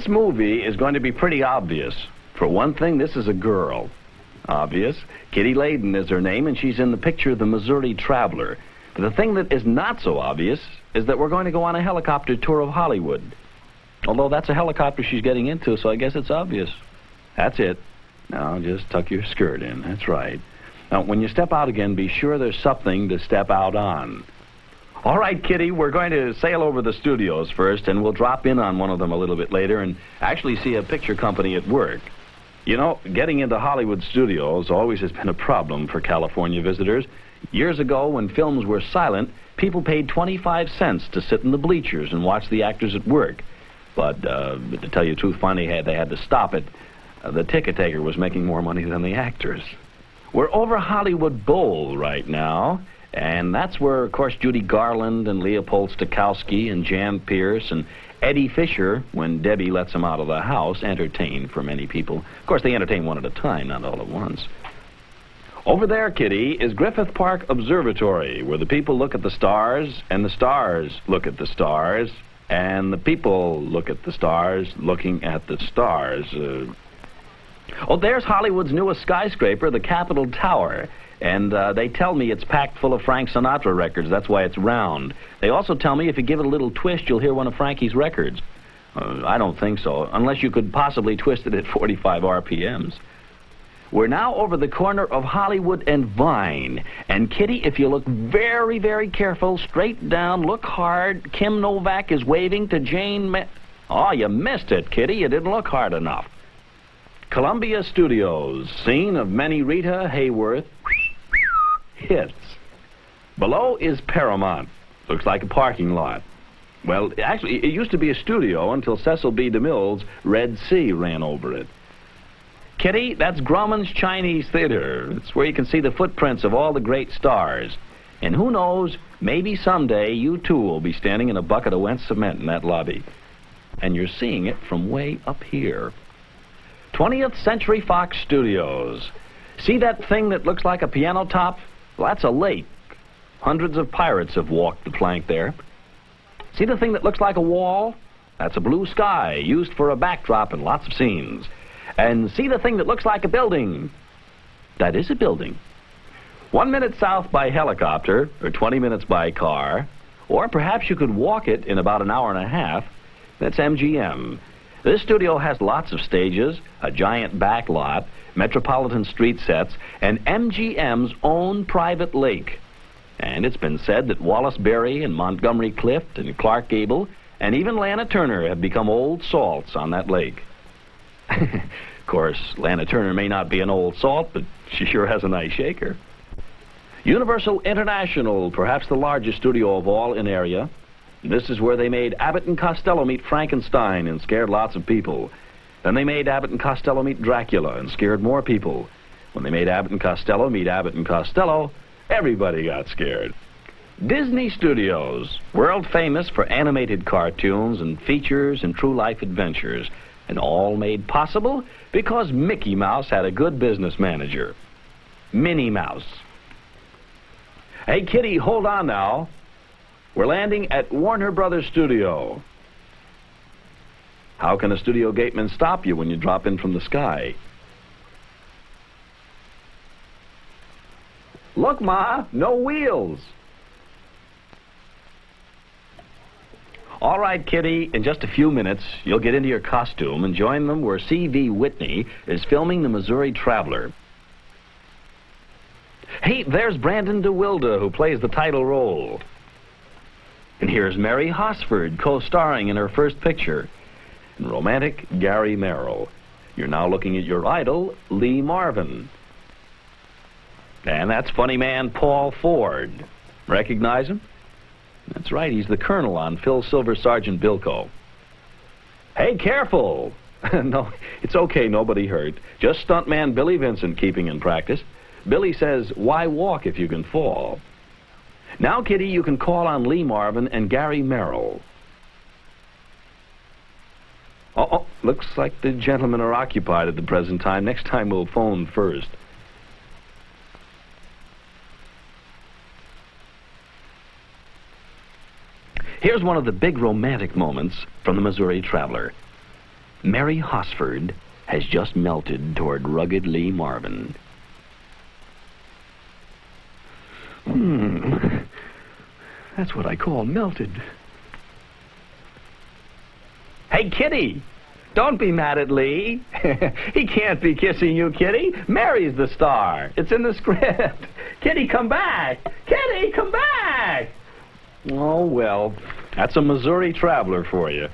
this movie is going to be pretty obvious. For one thing, this is a girl. Obvious. Kitty Layden is her name, and she's in the picture The Missouri Traveler. But the thing that is not so obvious is that we're going to go on a helicopter tour of Hollywood. Although that's a helicopter she's getting into, so I guess it's obvious. That's it. Now, just tuck your skirt in. That's right. Now, when you step out again, be sure there's something to step out on. All right, Kitty, we're going to sail over the studios first, and we'll drop in on one of them a little bit later and actually see a picture company at work. You know, getting into Hollywood studios always has been a problem for California visitors. Years ago, when films were silent, people paid 25 cents to sit in the bleachers and watch the actors at work. But to tell you the truth, finally they had to stop it. The ticket taker was making more money than the actors. We're over Hollywood Bowl right now, and that's where, of course, Judy Garland and Leopold Stokowski and Jan Pierce and Eddie Fisher, when Debbie lets them out of the house, entertain for many people. Of course, they entertain one at a time, not all at once. Over there, Kitty, is Griffith Park Observatory, where the people look at the stars, and the stars look at the stars, and the people look at the stars looking at the stars. Oh, there's Hollywood's newest skyscraper, the Capitol Tower. And they tell me it's packed full of Frank Sinatra records. That's why it's round. They also tell me if you give it a little twist, you'll hear one of Frankie's records. I don't think so, unless you could possibly twist it at 45 RPMs. We're now over the corner of Hollywood and Vine. And, Kitty, if you look very, very careful, straight down, look hard, Kim Novak is waving to Jane Oh, you missed it, Kitty. You didn't look hard enough. Columbia Studios, scene of many Rita Hayworth hits. Below is Paramount. Looks like a parking lot. Well, actually, it used to be a studio until Cecil B. DeMille's Red Sea ran over it. Kitty, that's Grauman's Chinese Theater. It's where you can see the footprints of all the great stars. And who knows, maybe someday you too will be standing in a bucket of wet cement in that lobby. And you're seeing it from way up here. 20th Century Fox Studios. See that thing that looks like a piano top? Well, that's a lake. Hundreds of pirates have walked the plank there. See the thing that looks like a wall? That's a blue sky used for a backdrop in lots of scenes. And see the thing that looks like a building? That is a building. 1 minute south by helicopter, or 20 minutes by car, or perhaps you could walk it in about an hour and a half. That's MGM. This studio has lots of stages, a giant back lot, metropolitan street sets, and MGM's own private lake. And it's been said that Wallace Beery and Montgomery Clift and Clark Gable and even Lana Turner have become old salts on that lake. Of course, Lana Turner may not be an old salt, but she sure has a nice shaker. Universal International, perhaps the largest studio of all in area. This is where they made Abbott and Costello Meet Frankenstein and scared lots of people. Then they made Abbott and Costello Meet Dracula and scared more people. When they made Abbott and Costello Meet Abbott and Costello, everybody got scared. Disney Studios, world famous for animated cartoons and features and true life adventures, and all made possible because Mickey Mouse had a good business manager. Minnie Mouse. Hey, Kitty, hold on now. We're landing at Warner Brothers Studio. How can a studio gateman stop you when you drop in from the sky? Look, Ma, no wheels. All right, Kitty, in just a few minutes, you'll get into your costume and join them where C.V. Whitney is filming The Missouri Traveler. Hey, there's Brandon DeWilde, who plays the title role. And here's Mary Hosford, co-starring in her first picture. And romantic Gary Merrill. You're now looking at your idol, Lee Marvin. And that's funny man Paul Ford. Recognize him? That's right, he's the colonel on Phil Silver Sergeant Bilko. Hey, careful! No, it's okay, nobody hurt. Just stuntman Billy Vincent keeping in practice. Billy says, why walk if you can fall? Now, Kitty, you can call on Lee Marvin and Gary Merrill. Oh, looks like the gentlemen are occupied at the present time. Next time we'll phone first. Here's one of the big romantic moments from The Missouri Traveler. Mary Hosford has just melted toward rugged Lee Marvin. That's what I call melted. Hey, Kitty, don't be mad at Lee. He can't be kissing you, Kitty. Mary's the star. It's in the script. Kitty, come back. Kitty, come back. Oh, well, that's a Missouri Traveler for you.